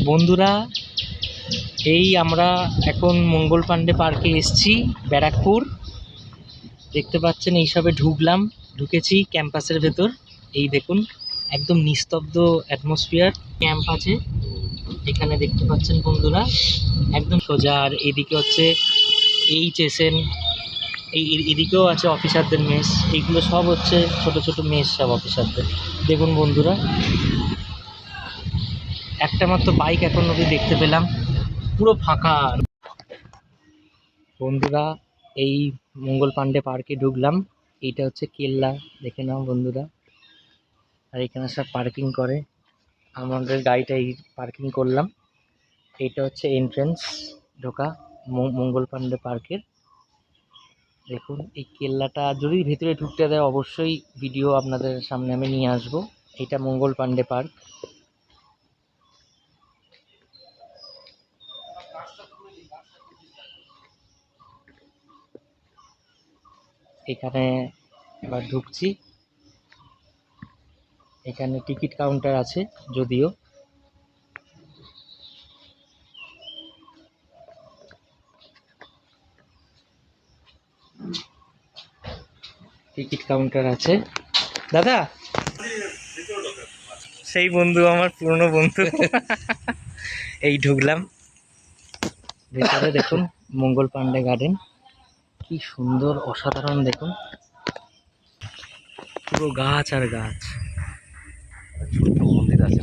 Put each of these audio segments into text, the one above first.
বন্ধুরা, এই আমরা এখন মঙ্গল পাণ্ডে পার্কে এসেছি, ব্যারাকপুর। দেখতে পাচ্ছেন এইসবে ঢুকেছি ক্যাম্পাসের ভেতর। এই দেখুন, একদম নিস্তব্ধ অ্যাটমসফিয়ার ক্যাম্প আছে এখানে, দেখতে পাচ্ছেন বন্ধুরা, একদম সোজা। আর এদিকে হচ্ছে HSN, এদিকেও আছে অফিসারদের মেস। এইগুলো সব হচ্ছে ছোট ছোট মেস, সব অফিসারদের। দেখুন বন্ধুরা, একটা মাত্র বাইক এখন অবধি দেখতে পেলাম, পুরো ফাঁকা। বন্ধুরা, এই মঙ্গল পাণ্ডে পার্কে ঢুকলাম। এইটা হচ্ছে কেল্লা, দেখে নাও বন্ধুরা। আর এখানে সব পার্কিং করে, আমাদের গাড়িটা এই পার্কিং করলাম। এইটা হচ্ছে এন্ট্রেন্স ঢোকা মঙ্গল পাণ্ডে পার্কের। দেখুন এই কেল্লাটা, যদি ভেতরে ঢুকতে দেয় অবশ্যই ভিডিও আপনাদের সামনে আমি নিয়ে আসবো। এটা মঙ্গল পাণ্ডে পার্ক। এখানে এবার ঢুকছি। এখানে টিকিট কাউন্টার আছে, যদিও টিকিট কাউন্টার আছে। দাদা, সেই বন্ধু, আমার পুরনো বন্ধু। এই ঢুকলাম ভেতরে। দেখুন মঙ্গল পাণ্ডে গার্ডেন, কি সুন্দর, অসাধারণ। দেখুন পুরো গাছ আর গাছ। মন্দির আছে।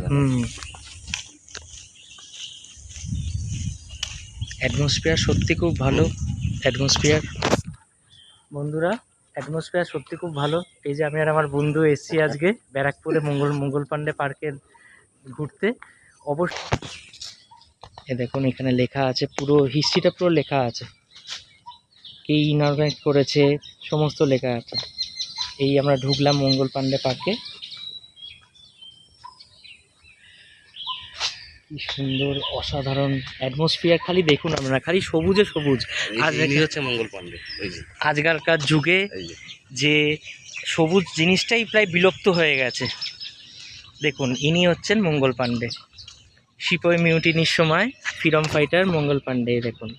অ্যাটমসফিয়ার সত্যি খুব ভালো। অ্যাটমসফিয়ার বন্ধুরা, অ্যাটমসফিয়ার সত্যি খুব ভালো। এই যে আমি আর আমার বন্ধু এসছি আজকে ব্যারাকপুরে মঙ্গল পাণ্ডে পার্কে ঘুরতে। অবশ্যই এ দেখুন, এখানে লেখা আছে, পুরো হিস্ট্রিটা পুরো লেখা আছে, কে ইনঅর্গানাইজ করেছে, সমস্ত লেখা আছে। এই আমরা ঢুকলাম মঙ্গল পাণ্ডে পার্কে। কি সুন্দর, অসাধারণ অ্যাটমসফিয়ার। খালি দেখুন আপনারা, খালি সবুজে সবুজ। আর হচ্ছে মঙ্গল পাণ্ডে। আজকালকার যুগে যে সবুজ জিনিসটাই প্রায় বিলুপ্ত হয়ে গেছে। দেখুন, ইনি হচ্ছেন মঙ্গল পাণ্ডে, সিপাহী মিউটিনির সময় ফ্রিডম ফাইটার মঙ্গল পাণ্ডে। দেখুন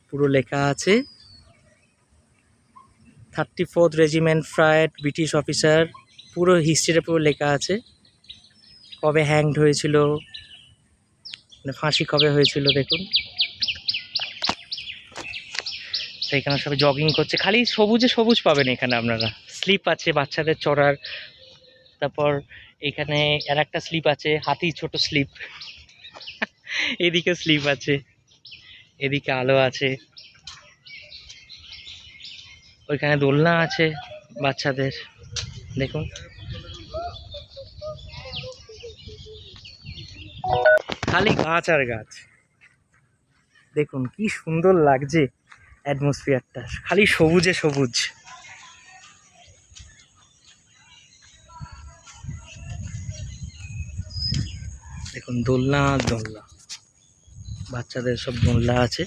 পুরো লেখা আছে, 34th regiment fried British officer. পুরো হিস্ট্রিটা পুরো লেখা আছে, কবে হ্যাংড হয়েছিল, মানে ফাঁসি কবে হয়েছিল। দেখুন তো এখানে সবাই জগিং করছে, খালি সবুজে সবুজ পাবেন এখানে আপনারা। স্লিপ আছে বাচ্চাদের চড়ার, তারপর এখানে আর একটা স্লিপ আছে, হাতি ছোট স্লিপ। এদিকে স্লিপ আছে, এদিকে আলো আছে, ওইখানে দোলনা আছে বাচ্চাদের। দেখুন খালি গাছ আর গাছ। দেখুন কি সুন্দর লাগছে অ্যাটমসফিয়ারটা, খালি সবুজে সবুজ। দেখুন দোলনা দোলনা, বাচ্চাদের সব দোলনা আছে।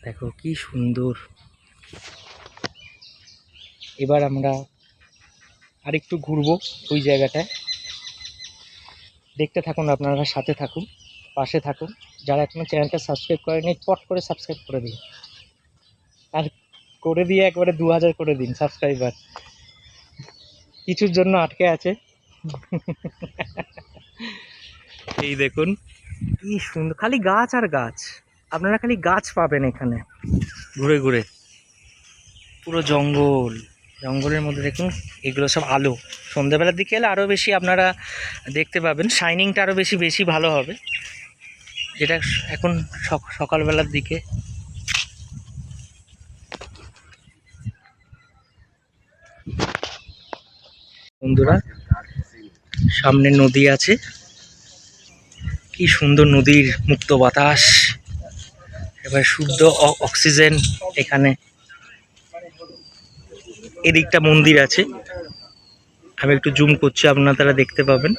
দেখো কি সুন্দর। এবার আমরা আরেকটু ঘুরবো ওই জায়গাটায়। দেখতে থাকুন আপনারা, সাথে থাকুন, পাশে থাকুন। যারা এখনো চ্যানেলটা সাবস্ক্রাইব করেনি, পট করে সাবস্ক্রাইব করে দিন। আর করে দিয়ে একবারে 2000 করে দিন সাবস্ক্রাইবার। কিছুর জন্য আটকে আছে। এই দেখুন কি সুন্দর, খালি গাছ আর গাছ। আপনারা খালি গাছ পাবেন এখানে ঘুরে ঘুরে। পুরো জঙ্গল, জঙ্গলের মধ্যে দেখুন এগুলো সব আলো। সন্ধ্যেবেলার দিকে এলে আরও বেশি আপনারা দেখতে পাবেন, শাইনিংটা আরও বেশি ভালো হবে, যেটা এখন সকালবেলার দিকে। বন্ধুরা, সামনে নদী আছে, কি সুন্দর নদীর মুক্ত বাতাস, এবার শুদ্ধ অক্সিজেন এখানে। এদিকটা মন্দির আছে, আমি একটু জুম করছি, আপনারা দেখতে পাবেন।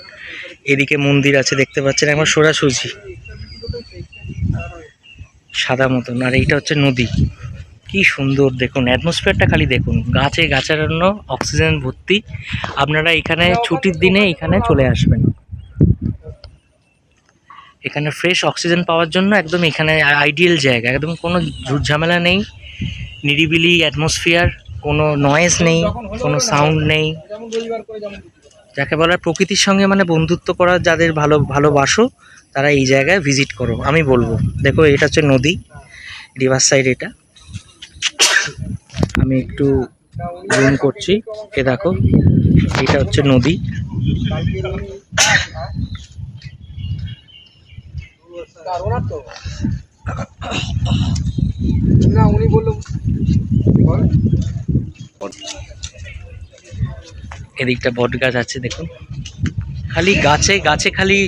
এদিকে মন্দির আছে দেখতে পাচ্ছেন, একবার সোজাসুজি সাদা মতন। আর এইটা হচ্ছে নদী। কি সুন্দর দেখুন, অ্যাটমসফিয়ারটা খালি দেখুন, গাছে গাছারান্য, অক্সিজেন ভর্তি। আপনারা এখানে ছুটির দিনে এখানে চলে আসবেন, এখানে ফ্রেশ অক্সিজেন পাওয়ার জন্য একদম এখানে আইডিয়াল জায়গা, একদম কোনো ঝুট ঝামেলা নেই, নিরিবিলি অ্যাটমসফিয়ার, কোনো নয়েজ নেই, কোনো সাউন্ড নেই। যাকে বলা হয় প্রকৃতির সঙ্গে মানে বন্ধুত্ব করা, যাদের ভালোবাসো তারা এই জায়গায় ভিজিট করো আমি বলবো। দেখো এটা হচ্ছে নদী, রিভার সাইড এটা। আমি একটু জুম করছি, এ দেখো এটা হচ্ছে নদী। এদিকটা বট গাছ আছে দেখুন, খালি গাছে গাছে খালি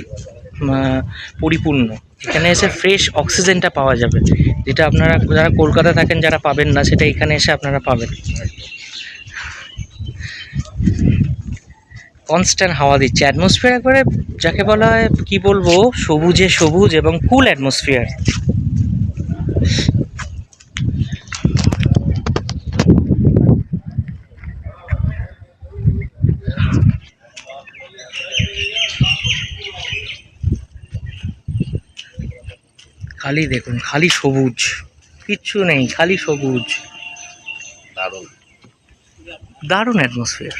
পরিপূর্ণ। এখানে এসে ফ্রেশ অক্সিজেনটা পাওয়া যাবে, যেটা আপনারা যারা কলকাতা থাকেন যারা পাবেন না, সেটা এখানে এসে আপনারা পাবেন। কনস্ট্যান্ট হাওয়া দিচ্ছে, অ্যাটমসফিয়ার একবারে যাকে বলা হয় কি বলবো, সবুজে সবুজ এবং কুল অ্যাটমসফিয়ার। খালি দেখুন, খালি সবুজ, কিচ্ছু নেই, খালি সবুজ। দারুণ দারুণ অ্যাটমসফিয়ার।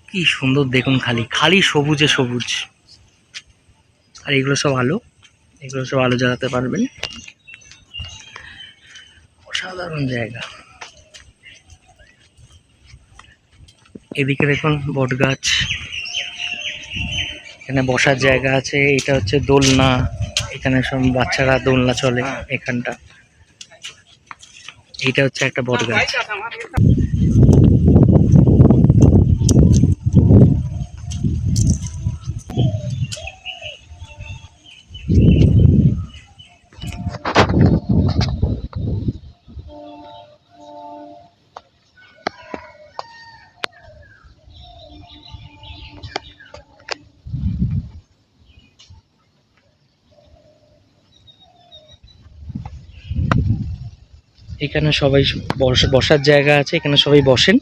কি সুন্দর দেখুন, খালি খালি সবুজে সবুজ। আর এগুলো সব আলো, এগুলো সব আলো জ্বালাতে পারবেন। অসাধারণ জায়গা। এদিকে দেখুন বট গাছ, এখানে বসার জায়গা আছে। এটা হচ্ছে দোলনা, এখানে সব বাচ্চারা দোলনা চলে এখানটা। এইটা হচ্ছে একটা বট গাছ। এখানে সবাই বসার জায়গা আছে, এখানে সবাই বসেন।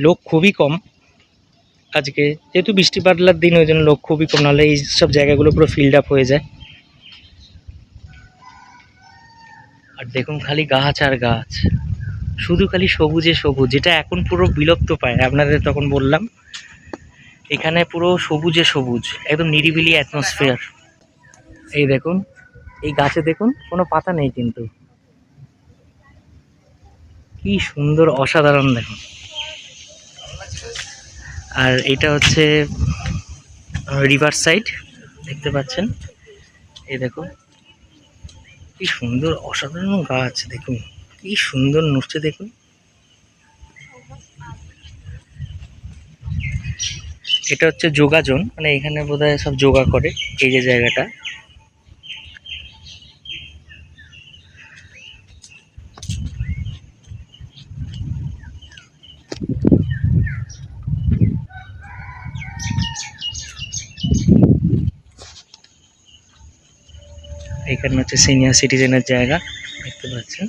লোক খুবই কম আজকে, যেহেতু বৃষ্টি বাদলার দিন, ওই জন্য লোক খুবই কম, নাহলে এই সব জায়গাগুলো পুরো ফিল্ড আপ হয়ে যায়। আর দেখুন খালি গাছ আর গাছ, শুধু খালি সবুজে সবুজ, যেটা এখন পুরো বিলুপ্ত পায়। আপনাদের তখন বললাম এখানে পুরো সবুজে সবুজ, একদম নিরিবিলি অ্যাটমসফিয়ার। এই দেখুন, এই গাছে দেখুন কোনো পাতা নেই, কিন্তু কি সুন্দর, অসাধারণ দেখুন। আর এটা হচ্ছে রিভার সাইড দেখতে পাচ্ছেন। এই দেখুন কি সুন্দর, অসাধারণ গাছ দেখুন, কি সুন্দর নড়ছে দেখুন। এটা হচ্ছে যোগাজন, মানে এখানে বোধহয় সব যোগা করে, এই যে জায়গাটা। এখানে হচ্ছে সিনিয়র সিটিজেনের জায়গা দেখতে পাচ্ছেন।